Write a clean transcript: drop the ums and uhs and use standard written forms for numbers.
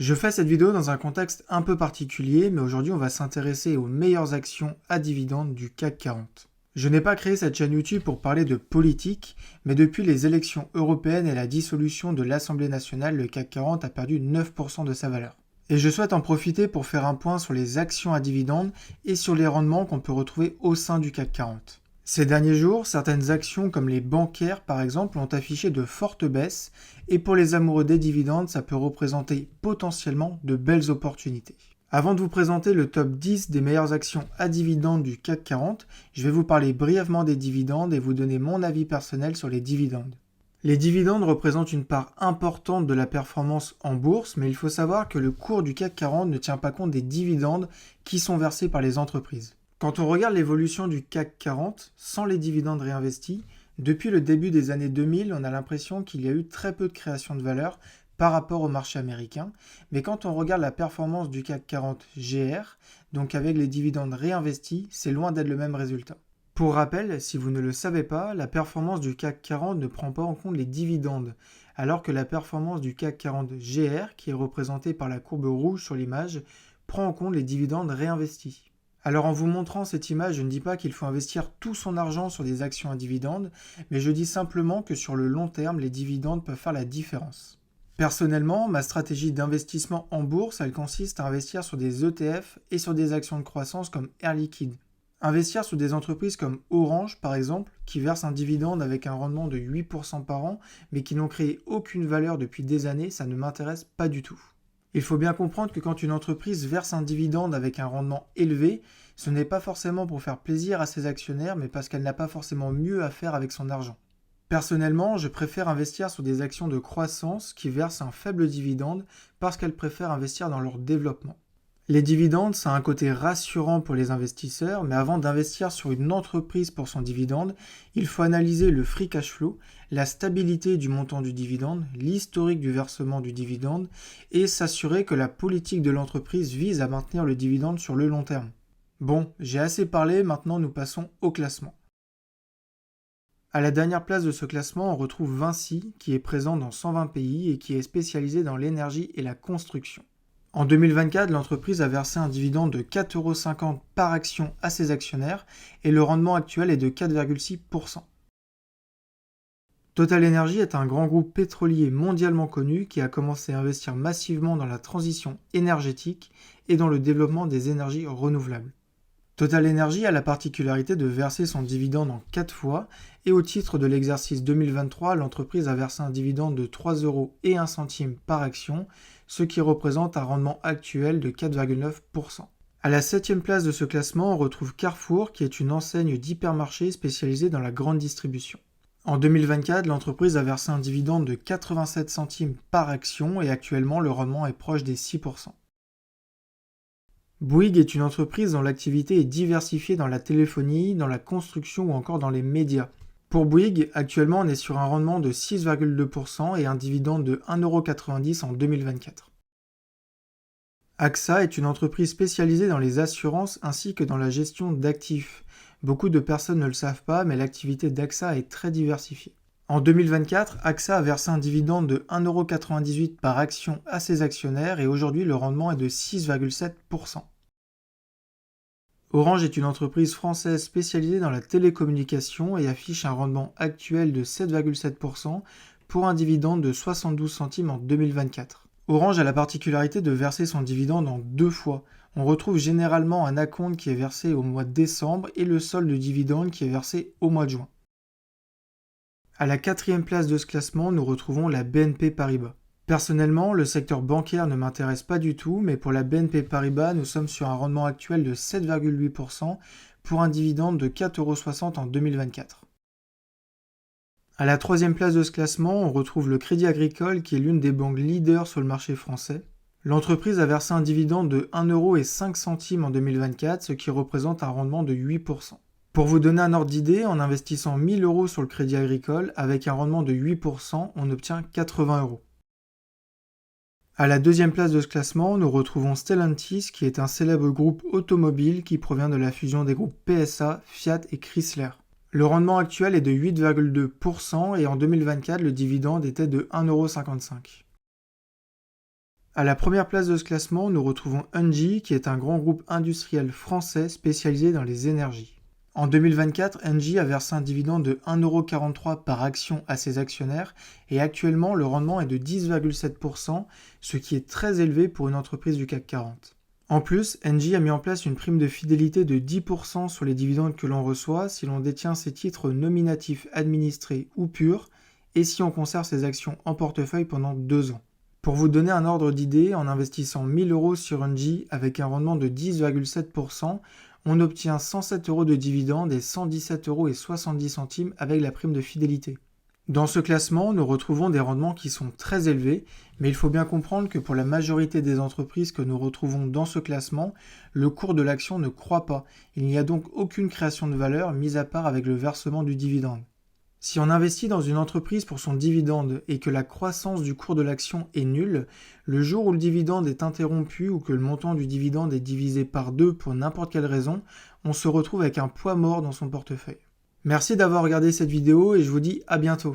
Je fais cette vidéo dans un contexte un peu particulier, mais aujourd'hui on va s'intéresser aux meilleures actions à dividendes du CAC 40. Je n'ai pas créé cette chaîne YouTube pour parler de politique, mais depuis les élections européennes et la dissolution de l'Assemblée nationale, le CAC 40 a perdu 9% de sa valeur. Et je souhaite en profiter pour faire un point sur les actions à dividendes et sur les rendements qu'on peut retrouver au sein du CAC 40. Ces derniers jours, certaines actions comme les bancaires par exemple ont affiché de fortes baisses et pour les amoureux des dividendes, ça peut représenter potentiellement de belles opportunités. Avant de vous présenter le top 10 des meilleures actions à dividendes du CAC 40, je vais vous parler brièvement des dividendes et vous donner mon avis personnel sur les dividendes. Les dividendes représentent une part importante de la performance en bourse, mais il faut savoir que le cours du CAC 40 ne tient pas compte des dividendes qui sont versés par les entreprises. Quand on regarde l'évolution du CAC 40 sans les dividendes réinvestis, depuis le début des années 2000, on a l'impression qu'il y a eu très peu de création de valeur par rapport au marché américain. Mais quand on regarde la performance du CAC 40 GR, donc avec les dividendes réinvestis, c'est loin d'être le même résultat. Pour rappel, si vous ne le savez pas, la performance du CAC 40 ne prend pas en compte les dividendes, alors que la performance du CAC 40 GR, qui est représentée par la courbe rouge sur l'image, prend en compte les dividendes réinvestis. Alors en vous montrant cette image, je ne dis pas qu'il faut investir tout son argent sur des actions à dividendes, mais je dis simplement que sur le long terme, les dividendes peuvent faire la différence. Personnellement, ma stratégie d'investissement en bourse, elle consiste à investir sur des ETF et sur des actions de croissance comme Air Liquide. Investir sur des entreprises comme Orange, par exemple, qui versent un dividende avec un rendement de 8% par an, mais qui n'ont créé aucune valeur depuis des années, ça ne m'intéresse pas du tout. Il faut bien comprendre que quand une entreprise verse un dividende avec un rendement élevé, ce n'est pas forcément pour faire plaisir à ses actionnaires, mais parce qu'elle n'a pas forcément mieux à faire avec son argent. Personnellement, je préfère investir sur des actions de croissance qui versent un faible dividende parce qu'elles préfèrent investir dans leur développement. Les dividendes, ça a un côté rassurant pour les investisseurs, mais avant d'investir sur une entreprise pour son dividende, il faut analyser le free cash flow, la stabilité du montant du dividende, l'historique du versement du dividende et s'assurer que la politique de l'entreprise vise à maintenir le dividende sur le long terme. Bon, j'ai assez parlé, maintenant nous passons au classement. À la dernière place de ce classement, on retrouve Vinci, qui est présent dans 120 pays et qui est spécialisé dans l'énergie et la construction. En 2024, l'entreprise a versé un dividende de 4,50 € par action à ses actionnaires et le rendement actuel est de 4,6%. Total Energy est un grand groupe pétrolier mondialement connu qui a commencé à investir massivement dans la transition énergétique et dans le développement des énergies renouvelables. Total Energy a la particularité de verser son dividende en 4 fois et au titre de l'exercice 2023, l'entreprise a versé un dividende de 3,01 € par action, ce qui représente un rendement actuel de 4,9%. À la 7e place de ce classement, on retrouve Carrefour, qui est une enseigne d'hypermarché spécialisée dans la grande distribution. En 2024, l'entreprise a versé un dividende de 87 centimes par action et actuellement le rendement est proche des 6%. Bouygues est une entreprise dont l'activité est diversifiée dans la téléphonie, dans la construction ou encore dans les médias. Pour Bouygues, actuellement on est sur un rendement de 6,2% et un dividende de 1,90 € en 2024. AXA est une entreprise spécialisée dans les assurances ainsi que dans la gestion d'actifs. Beaucoup de personnes ne le savent pas, mais l'activité d'AXA est très diversifiée. En 2024, AXA a versé un dividende de 1,98 € par action à ses actionnaires et aujourd'hui le rendement est de 6,7%. Orange est une entreprise française spécialisée dans la télécommunication et affiche un rendement actuel de 7,7% pour un dividende de 72 centimes en 2024. Orange a la particularité de verser son dividende en 2 fois. On retrouve généralement un acompte qui est versé au mois de décembre et le solde de dividende qui est versé au mois de juin. À la 4e place de ce classement, nous retrouvons la BNP Paribas. Personnellement, le secteur bancaire ne m'intéresse pas du tout, mais pour la BNP Paribas, nous sommes sur un rendement actuel de 7,8% pour un dividende de 4,60 € en 2024. À la 3e place de ce classement, on retrouve le Crédit Agricole qui est l'une des banques leaders sur le marché français. L'entreprise a versé un dividende de 1,05 € en 2024, ce qui représente un rendement de 8%. Pour vous donner un ordre d'idée, en investissant 1 000 € sur le Crédit Agricole, avec un rendement de 8%, on obtient 80 €. À la 2e place de ce classement, nous retrouvons Stellantis, qui est un célèbre groupe automobile qui provient de la fusion des groupes PSA, Fiat et Chrysler. Le rendement actuel est de 8,2% et en 2024, le dividende était de 1,55 €. À la première place de ce classement, nous retrouvons Engie, qui est un grand groupe industriel français spécialisé dans les énergies. En 2024, Engie a versé un dividende de 1,43 € par action à ses actionnaires et actuellement le rendement est de 10,7%, ce qui est très élevé pour une entreprise du CAC 40. En plus, Engie a mis en place une prime de fidélité de 10% sur les dividendes que l'on reçoit si l'on détient ses titres nominatifs administrés ou purs et si on conserve ses actions en portefeuille pendant 2 ans. Pour vous donner un ordre d'idée, en investissant 1000 € sur Engie avec un rendement de 10,7%, on obtient 107 € de dividendes et 117,70 € avec la prime de fidélité. Dans ce classement, nous retrouvons des rendements qui sont très élevés, mais il faut bien comprendre que pour la majorité des entreprises que nous retrouvons dans ce classement, le cours de l'action ne croît pas. Il n'y a donc aucune création de valeur, mis à part avec le versement du dividende. Si on investit dans une entreprise pour son dividende et que la croissance du cours de l'action est nulle, le jour où le dividende est interrompu ou que le montant du dividende est divisé par 2 pour n'importe quelle raison, on se retrouve avec un poids mort dans son portefeuille. Merci d'avoir regardé cette vidéo et je vous dis à bientôt.